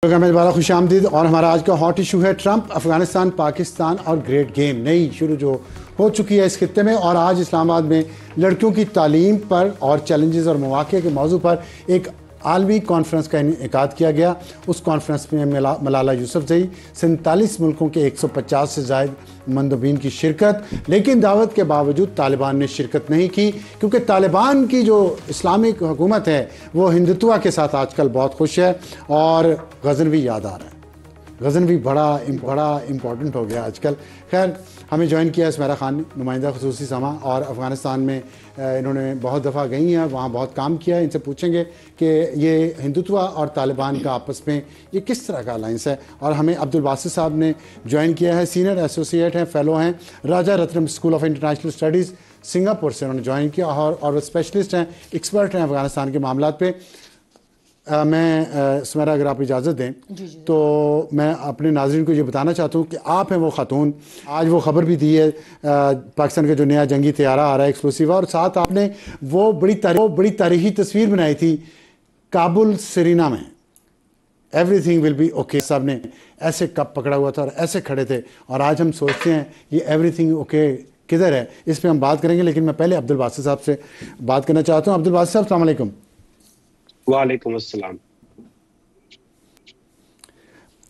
Programme में दोबारा खुश आमदीद। और हमारा आज का हॉट इशू है ट्रंप, अफगानिस्तान, पाकिस्तान और ग्रेट गेम नई शुरू जो हो चुकी है इस खित्ते में। और आज इस्लामाबाद में लड़कियों की तालीम पर और चैलेंजेस और मौक़े के मौजू पर एक आलमी कॉन्फ्रेंस का इनेकाद किया गया। उस कॉन्फ्रेंस में मलाला यूसुफजई 47 मुल्कों के 150 से ज़ायद मंदबीन की शिरकत, लेकिन दावत के बावजूद तालिबान ने शिरकत नहीं की, क्योंकि तालिबान की जो इस्लामिक हुकूमत है वो हिंदुत्व के साथ आजकल बहुत खुश है। और गज़नवी याद आ रहा है, गज़नवी बड़ा इम्पॉर्टेंट हो गया आजकल। खैर, हमें ज्वाइन किया सुमेरा खान ने, नुमाइंदा ख़ुसूसी समा, और अफ़गानिस्तान में इन्होंने बहुत दफ़ा गई हैं, वहाँ बहुत काम किया है। इनसे पूछेंगे कि ये हिंदुत्व और तालिबान का आपस में ये किस तरह का अलाइंस है। और हमें अब्दुल बासित साहब ने ज्वाइन किया है, सीनियर एसोसिएट हैं, फ़ेलो हैं, Raja Ratnam school of international studies Singapore से उन्होंने ज्वाइन किया, और स्पेशलिस्ट हैं, एक्सपर्ट हैं अफ़गानिस्तान के मामलात पे। मैं सुमेरा, अगर आप इजाज़त दें तो मैं अपने नाज़रीन को ये बताना चाहता हूँ कि आप हैं वो खातून, आज वो ख़बर भी दी है पाकिस्तान का जो नया जंगी तैयारा आ रहा है एक्सप्लोसिव, और साथ आपने वो बड़ी तारीखी तस्वीर बनाई थी काबुल सरीना में, एवरीथिंग विल बी ओके। साहब ने ऐसे कप पकड़ा हुआ था और ऐसे खड़े थे, और आज हम सोचते हैं ये एवरीथिंग ओके किधर है। इस पर हम बात करेंगे, लेकिन मैं पहले अब्दुल बासित साहब से बात करना चाहता हूँ। अब्दुल बासित साहब, अस्सलाम वालेकुम। वालेकुम अस्सलाम।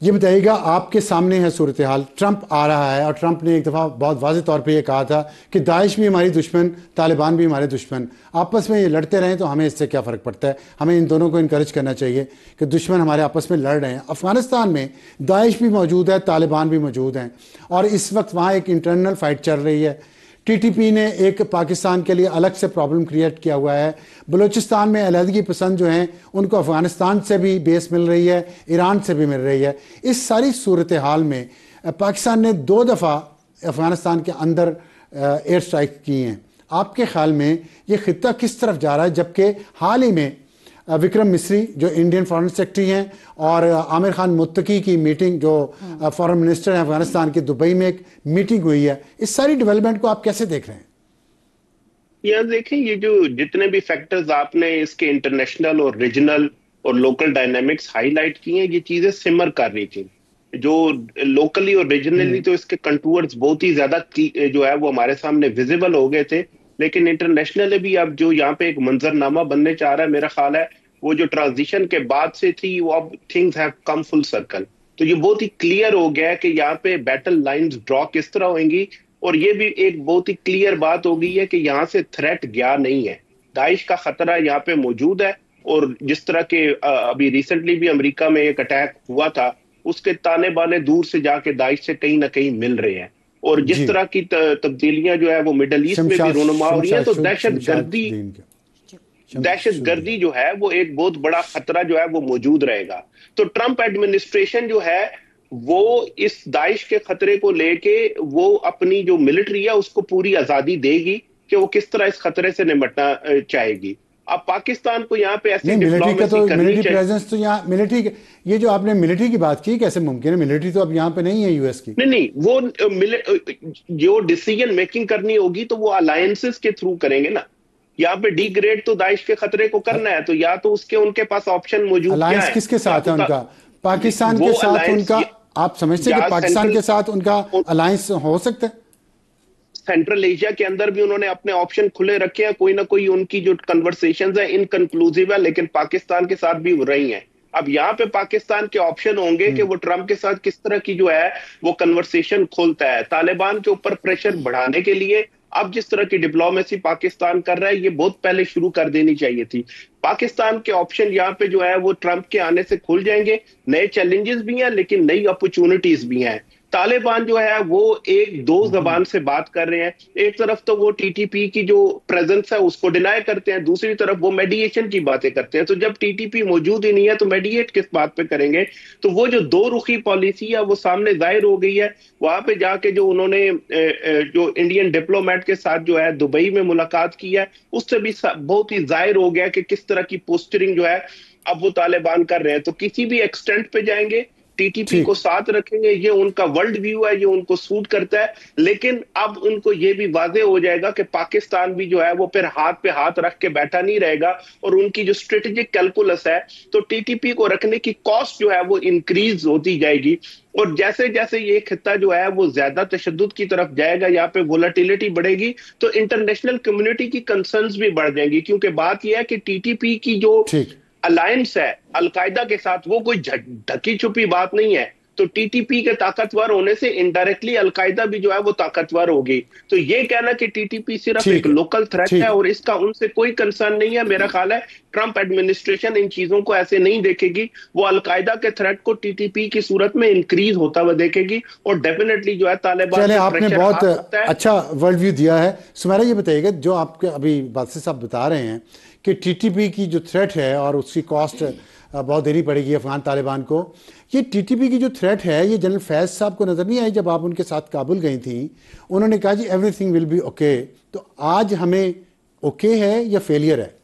ये बताइएगा, आपके सामने है सूरत हाल, ट्रंप आ रहा है और ट्रंप ने एक दफ़ा बहुत वाज़ेह तौर पे ये कहा था कि दाइश भी हमारी दुश्मन, तालिबान भी हमारे दुश्मन, आपस में ये लड़ते रहें तो हमें इससे क्या फ़र्क पड़ता है, हमें इन दोनों को इनकरेज करना चाहिए कि दुश्मन हमारे आपस में लड़ रहे हैं। अफ़गानिस्तान में दाइश भी मौजूद है, तालिबान भी मौजूद हैं, और इस वक्त वहाँ एक इंटरनल फ़ाइट चल रही है। टीटीपी ने एक पाकिस्तान के लिए अलग से प्रॉब्लम क्रिएट किया हुआ है। बलूचिस्तान में अलहदगी पसंद जो हैं उनको अफ़गानिस्तान से भी बेस मिल रही है, ईरान से भी मिल रही है। इस सारी सूरत हाल में पाकिस्तान ने 2 दफ़ा अफ़गानिस्तान के अंदर एयर स्ट्राइक की हैं। आपके ख्याल में ये खित्ता किस तरफ जा रहा है, जबकि हाल ही में विक्रम मिस्री जो इंडियन फॉरेन सेक्रेटरी हैं और आमिर खान मुत्तकी की मीटिंग जो फॉरेन मिनिस्टर हैं अफगानिस्तान के, दुबई में एक मीटिंग हुई है। इस सारी डेवलपमेंट को आप कैसे देख रहे हैं? यार देखें, ये जो जितने भी फैक्टर्स आपने इसके इंटरनेशनल और रीजनल और लोकल डायनामिक्स हाईलाइट किए हैं, ये चीजें सिमर कर रही थी। जो लोकली और रीजनली तो इसके कंटूर्स बहुत ही ज्यादा जो है वो हमारे सामने विजिबल हो गए थे, लेकिन इंटरनेशनली भी अब जो यहाँ पे एक मंजरनामा बनने चाह रहा है, मेरा ख्याल है वो जो ट्रांजिशन के बाद से थी वो अब things have come full circle. तो ये बहुत ही क्लियर हो गया है कि यहाँ पे बैटल लाइंस ड्रॉ किस तरह होंगी, और ये भी एक बहुत ही क्लियर बात हो गई है कि यहाँ से थ्रेट गया नहीं है, दाइश का खतरा यहाँ पे मौजूद है। और जिस तरह के अभी रिसेंटली भी अमेरिका में एक अटैक हुआ था, उसके ताने बाने दूर से जाके दाइश से कहीं ना कहीं मिल रहे हैं। और जिस तरह की तब्दीलियां जो है वो मिडल ईस्ट में भी रोनुमा हो रही है, तो दहशतगर्दी जो है वो एक बहुत बड़ा खतरा जो है वो मौजूद रहेगा। तो ट्रंप एडमिनिस्ट्रेशन जो है वो इस दाइश के खतरे को लेके वो अपनी जो मिलिट्री है उसको पूरी आजादी देगी कि वो किस तरह इस खतरे से निपटना चाहेगी। अब पाकिस्तान को यहाँ पे ऐसी मिलिट्री प्रेजेंस तो यहाँ मिलिट्री, ये जो आपने मिलिट्री की बात की, कैसे मुमकिन है? मिलिट्री तो अब यहाँ पे नहीं है यूएस की। नहीं, वो जो डिसीजन मेकिंग करनी होगी तो वो अलायंसेस के थ्रू करेंगे ना। यहाँ पे डिग्रेड तो दाइश के खतरे को करना है, तो या तो उनके पास ऑप्शन मौजूद क्या है। अलायंस किसके साथ है उनका? पाकिस्तान के साथ उनका? आप समझते हैं कि पाकिस्तान के साथ उनका अलायंस हो सकता है? सेंट्रल एशिया के अंदर भी उन्होंने अपने ऑप्शन खुले रखे हैं, कोई ना कोई उनकी जो कन्वर्सेशंस है इनकंक्लूसिव है, लेकिन पाकिस्तान के साथ भी रही हैं। अब यहाँ पे पाकिस्तान के ऑप्शन होंगे कि वो ट्रंप के साथ किस तरह की जो है वो कन्वर्सेशन खोलता है। तालिबान के ऊपर प्रेशर बढ़ाने के लिए अब जिस तरह की डिप्लोमेसी पाकिस्तान कर रहा है, ये बहुत पहले शुरू कर देनी चाहिए थी। पाकिस्तान के ऑप्शन यहाँ पे जो है वो ट्रंप के आने से खुल जाएंगे। नए चैलेंजेस भी हैं लेकिन नई अपॉर्चुनिटीज भी हैं। तालिबान जो है वो एक दो जबान से बात कर रहे हैं। एक तरफ तो वो टीटीपी की जो प्रेजेंस है उसको डिनाई करते हैं, दूसरी तरफ वो मेडिएशन की बातें करते हैं। तो जब टीटीपी मौजूद ही नहीं है तो मेडिएट किस बात पे करेंगे? तो वो जो दो रुखी पॉलिसी है वो सामने जाहिर हो गई है। वहां पे जाके जो उन्होंने जो इंडियन डिप्लोमेट के साथ जो है दुबई में मुलाकात की है, उससे भी बहुत ही जाहिर हो गया कि किस तरह की पोस्टरिंग जो है अब वो तालिबान कर रहे हैं। तो किसी भी एक्सटेंट पे जाएंगे TTP को साथ रखेंगे, ये उनका वर्ल्ड व्यू है, ये उनको सूट करता है। लेकिन अब उनको ये भी वाज़ेह हो जाएगा कि पाकिस्तान भी जो है वो फिर हाथ पे हाथ रख के बैठा नहीं रहेगा, और उनकी जो स्ट्रेटेजिक कैलकुलस है, तो TTP को रखने की कॉस्ट जो है वो इंक्रीज होती जाएगी। और जैसे जैसे ये खित्ता जो है वो ज्यादा तशद्दुद की तरफ जाएगा, यहाँ पे वोलेटिलिटी बढ़ेगी, तो इंटरनेशनल कम्युनिटी की कंसर्न्स भी बढ़ जाएंगी। क्योंकि बात यह है कि TTP की जो अलायंस है अलकायदा के साथ, वो कोई ढकी छुपी बात नहीं है। तो TTP के ताकतवर होने से इनडायरेक्टली अलकायदा भी जो है वो ताकतवर होगी। तो ये कहना कि TTP सिर्फ एक लोकल थ्रेट है और इसका उनसे कोई कंसर्न नहीं है, मेरा ख्याल है ट्रंप एडमिनिस्ट्रेशन इन चीजों को ऐसे नहीं देखेगी। वो अलकायदा के थ्रेट को TTP की सूरत में इंक्रीज होता हुआ देखेगी, और डेफिनेटली जो है तालिबान। चले, आपने बहुत अच्छा वर्ल्ड व्यू दिया है। सुमेरा, ये बताइएगा, जो आपके अभी बादशाह साहब बता रहे हैं कि TTP की जो थ्रेट है और उसकी कॉस्ट बहुत देनी पड़ेगी अफगान तालिबान को, ये TTP की जो थ्रेट है, ये जनरल फैज साहब को नज़र नहीं आई जब आप उनके साथ काबुल गई थी? उन्होंने कहा जी एवरीथिंग विल बी ओके। तो आज हमें ओके है या फेलियर है?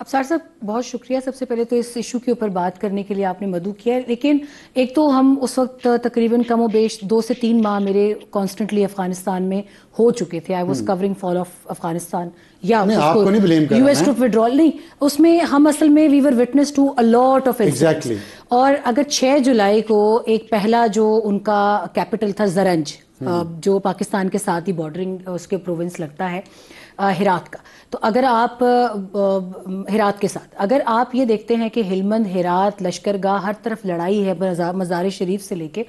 अफसार साहब, बहुत शुक्रिया सबसे पहले तो इस इशू के ऊपर बात करने के लिए आपने मदऊ किया। लेकिन एक तो हम उस वक्त तकरीबन कम व बेश 2 से 3 माह मेरे कॉन्स्टेंटली अफगानिस्तान में हो चुके थे। I was covering fall of Afghanistan या US ट्रूप विड्रॉल नहीं, उसमें हम असल में we were witness to a lot of exactly. और अगर 6 जुलाई को एक पहला जो उनका कैपिटल था जरंज, जो पाकिस्तान के साथ ही बॉर्डरिंग उसके प्रोविंस लगता है हिरात का, तो अगर आप हिरात के साथ अगर आप ये देखते हैं कि हिलमंद, हिरात, लश्करगाह, हर तरफ लड़ाई है मज़ार शरीफ से लेके,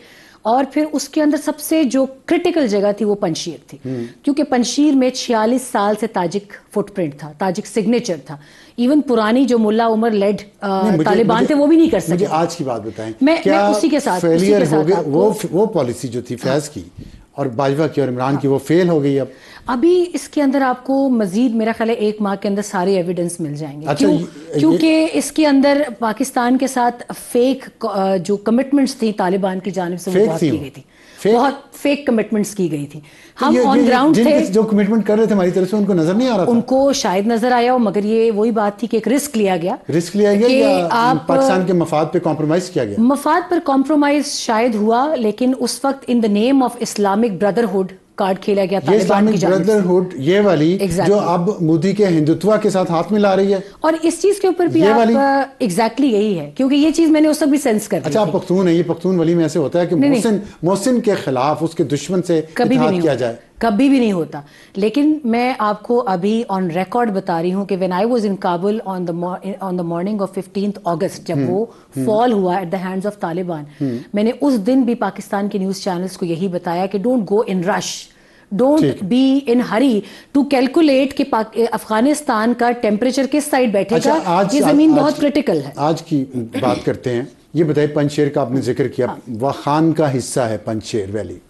और फिर उसके अंदर सबसे जो क्रिटिकल जगह थी वो पंजशीर थी। क्योंकि पंजशीर में 46 साल से ताजिक फुटप्रिंट था, ताजिक सिग्नेचर था। इवन पुरानी जो मुल्ला उमर लेड तालिबान थे वो भी नहीं कर सके। मुझे आज की बात बताएं, मैं उसी के साथ वो पॉलिसी जो थी फैज की और बाजवा की और इमरान की, वो फेल हो गई। अब अभी इसके अंदर आपको मजीद मेरा ख्याल है 1 माह के अंदर सारे एविडेंस मिल जाएंगे। अच्छा, क्योंकि इसके अंदर पाकिस्तान के साथ फेक जो कमिटमेंट्स थी तालिबान की जानिब से वो बहुत की गई थी, बहुत फेक कमिटमेंट्स की गई थी। हम ऑन ग्राउंड थे, जो कमिटमेंट कर रहे थे हमारी तरफ से, उनको नजर नहीं आ रहा था। उनको शायद नजर आया हो, मगर ये वही बात थी कि एक रिस्क लिया गया या पाकिस्तान के मफाद पे कॉम्प्रोमाइज किया गया? मफाद पर कॉम्प्रोमाइज शायद हुआ, लेकिन उस वक्त in the name of Islamic brotherhood card खेला गया तालिबान की जानिब से। ब्रदरहुड ये वाली जो अब मोदी के हिंदुत्व के साथ हाथ मिला रही है, और इस चीज के ऊपर भी आप एग्जैक्टली यही है, क्योंकि ये चीज मैंने उस वक्त भी सेंस कर ली। अच्छा, आप पख्तून है, ये पख्तून वली में ऐसे होता है कि मोहसिन के खिलाफ उसके दुश्मन से इत्तेहाद किया जाए, कभी भी नहीं होता। लेकिन मैं आपको अभी ऑन रिकॉर्ड बता रही हूँ कि when I was in Kabul on the morning of 15 अगस्त, जब वो फॉल हुआ at the hands of Taliban, मैंने उस दिन भी पाकिस्तान के न्यूज़ चैनल्स को यही बताया कि don't go in rush, don't be in hurry to calculate कि अफगानिस्तान का टेम्परेचर किस साइड बैठेगा। ये जमीन बहुत क्रिटिकल है। आज की बात करते हैं। ये बताइए, पंजशेर का आपने जिक्र किया, वाखान का हिस्सा है पंजशेर वैली।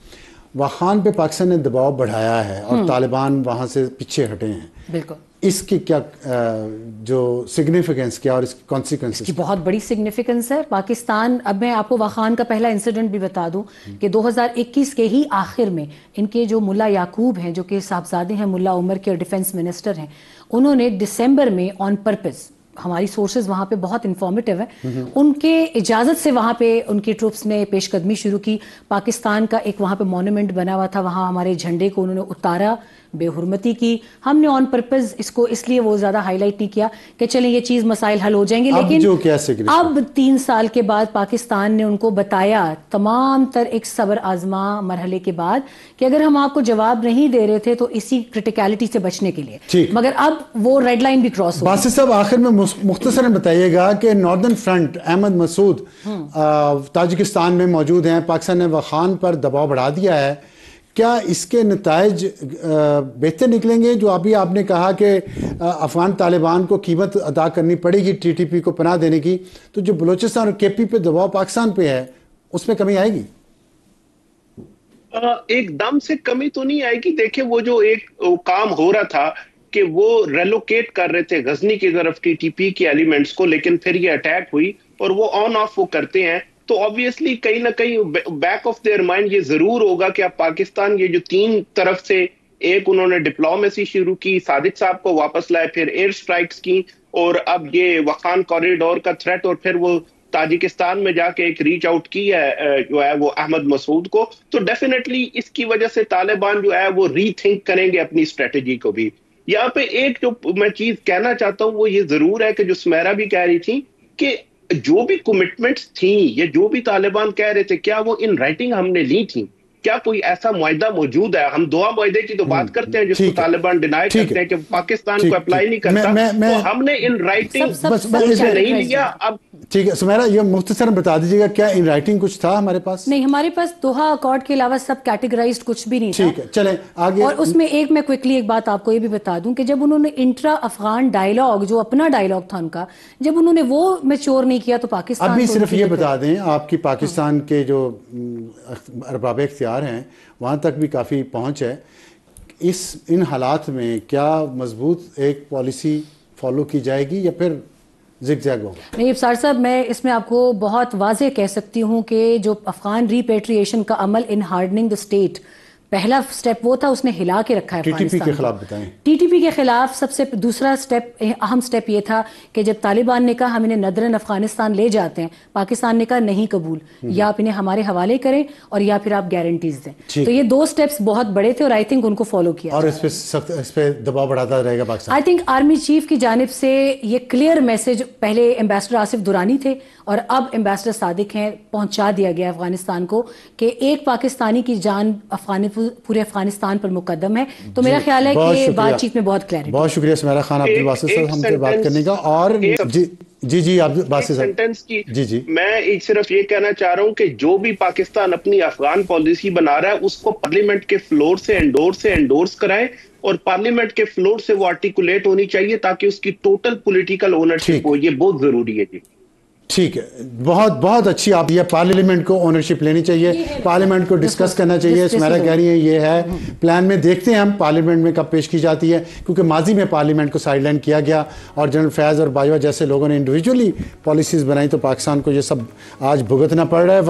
वाखान पे पाकिस्तान ने दबाव बढ़ाया है और तालिबान वहां से पीछे हटे हैं। बिल्कुल। इसकी क्या जो सिग्निफिकेंस क्या और इसकी कॉन्सिक्वेंसेस? इसकी बहुत बड़ी सिग्निफिकेंस है। पाकिस्तान, अब मैं आपको वाखान का पहला इंसिडेंट भी बता दूं कि 2021 के ही आखिर में इनके जो मुल्ला याकूब हैं, जो कि साहबजादे हैं मुल्ला उमर के और डिफेंस मिनिस्टर हैं, उन्होंने दिसंबर में ऑन पर्पस, हमारी सोर्सेज वहाँ पे बहुत इंफॉर्मेटिव है, उनके इजाज़त से वहाँ पे उनकी ट्रूप्स ने पेशकदमी शुरू की। पाकिस्तान का एक वहाँ पे मॉन्यूमेंट बना हुआ था, वहाँ हमारे झंडे को उन्होंने उतारा, बेहुरमती की। हमने ऑन पर्पस इसको इसलिए वो ज़्यादा हाईलाइट नहीं किया कि चलें ये चीज़ मसाइल हल हो जाएंगे। लेकिन अब 3 साल के बाद पाकिस्तान ने उनको बताया, तमाम तर एक सब्र आजमा मरहले के बाद, कि अगर हम आपको जवाब नहीं दे रहे थे तो इसी क्रिटिकलिटी से बचने के लिए, मगर अब वो रेड लाइन भी क्रॉस हो। बासित साहब, आखिर में मुख्तसरन बताइएगा कि northern front Ahmad Massoud Tajikistan में मौजूद हैं, पाकिस्तान ने वाखान पर दबाव बढ़ा दिया है, क्या इसके नताइज बेहतर निकलेंगे? जो अभी आपने कहा कि अफगान तालिबान को कीमत अदा करनी पड़ेगी TTP को पनाह देने की, तो जो बलूचिस्तान और KP पे दबाव पाकिस्तान पे है, उसमें कमी आएगी? एकदम से कमी तो नहीं आएगी। देखिए, वो जो एक काम हो रहा था कि वो रेलोकेट कर रहे थे गजनी की तरफ TTP के एलिमेंट्स को, लेकिन फिर ये अटैक हुई और वो ऑन ऑफ वो करते हैं, तो ऑब्वियसली कहीं ना कहीं बैक ऑफ देयर माइंड ये जरूर होगा कि अब पाकिस्तान ये जो 3 तरफ से, एक उन्होंने डिप्लोमेसी शुरू की, सादिक साहब को वापस लाए, फिर एयर स्ट्राइक्स की, और अब ये वखान कॉरिडोर का थ्रेट, और फिर वो تاجکستان میں جا کے ایک ریچ آؤٹ کی ہے جو ہے وہ احمد مسعود کو، تو ڈیفینیٹلی اس کی وجہ سے طالبان جو ہے وہ ری تھنک کریں گے اپنی اسٹریٹجی کو بھی۔ یہاں پہ ایک جو میں چیز کہنا چاہتا ہوں وہ یہ ضرور ہے کہ جو سمیرا بھی کہہ رہی تھی کہ جو بھی کمٹمنٹس تھیں یا جو بھی طالبان کہہ رہے تھے کیا وہ ان رائٹنگ ہم نے لی تھیں؟ کیا کوئی ایسا معاہدہ موجود ہے؟ ہم دعا معاہدے کی تو بات کرتے ہیں جس کو طالبان ڈینائی کرتے ہیں کہ پاکستان کو اپلائی نہیں کرتا، تو ہم نے ان رائٹنگ نہیں لیا۔ اب ٹھیک ہے سمیرا، یہ مختصراً بتا دیجیے گا کیا ان رائٹنگ کچھ تھا ہمارے پاس؟ نہیں، ہمارے پاس دوحہ اکارڈ کے علاوہ سب کیٹیگرائزڈ کچھ بھی نہیں تھا۔ ٹھیک ہے چلیں آگے۔ اور اس میں ایک میں کوئکلی ایک بات آپ کو یہ بھی بتا دوں کہ جب انہوں نے انٹرا افغان ڈائیلاگ جو اپنا ڈائیلاگ تھا ان کا، جب انہوں نے وہ میچور نہیں کیا تو پاکستان ابھی صرف یہ بتا دیں آپ کی پاکستان کے جو ارباب اختیار ہیں وہاں تک بھی کافی پہنچ ہے، ان حالات میں کیا مضبوط ایک پالیسی فالو کی جائے گی یا پھر زگ زیگ ہوگا؟ نہیں افسار صاحب، میں اس میں آپ کو بہت واضح کہہ سکتی ہوں کہ جو افغان ریپیٹریشن کا عمل ان ہارڈننگ دا اسٹیٹ، پہلا سٹیپ وہ تھا، اس نے ہلا کے رکھا ہے ٹی ٹی پی کے خلاف بتائیں۔ ٹی ٹی پی کے خلاف سب سے دوسرا سٹیپ، اہم سٹیپ یہ تھا کہ جب طالبان نے کہا ہم انہیں ندرن افغانستان لے جاتے ہیں، پاکستان نے کہا نہیں قبول، یا آپ انہیں ہمارے حوالے کریں اور یا پھر آپ گارنٹیز دیں۔ تو یہ دو سٹیپس بہت بڑے تھے اور آئی تھنک ان کو فالو کیا، اور اس پہ دباؤ بڑھاتا رہے گا Pakistan. I think army chief کی جانب سے یہ کلیئر میسج پہلے ایمبیسڈر آصف دورانی تھے اور اب ایمبیسڈر صادق ہیں، پہنچا دیا گیا افغانستان کو کہ ایک پاکستانی کی جان پورے افغانستان پر مقدم ہے۔ تو میرا خیال ہے کہ بات چیت میں بہت کلیئرٹی۔ بہت شکریہ سمیرا خان عبدالباسط صاحب ہم سے بات کرنے کا۔ اور جی عبدالباسط صاحب، سینٹنس کی میں صرف یہ کہنا چاہ رہا ہوں کہ جو بھی پاکستان اپنی افغان پالیسی بنا رہا ہے اس کو پارلیمنٹ کے فلور سے انڈورس کرائے اور پارلیمنٹ کے فلور سے وہ آرٹیکولیٹ ہونی چاہیے تاکہ اس کی ٹوٹل پولیٹیکل اونرشپ ہو۔ یہ بہت ضروری ہے جی۔ ٹھیک ہے، بہت اچھی آپ یہ پارلیمنٹ کو اونرشپ لینی چاہیے، پارلیمنٹ کو ڈسکس کرنا چاہیے۔ سمیرا کہہ رہی ہیں یہ ہے پلان میں، دیکھتے ہیں ہم پارلیمنٹ میں کب پیش کی جاتی ہے، کیونکہ ماضی میں پارلیمنٹ کو سائیڈ لائن کیا گیا اور جنرل فیاض اور باجوہ جیسے لوگوں نے انڈیویجولی پالیسیز بنائی تو پاکستان کو یہ سب آج بھگتنا پڑ رہا ہے۔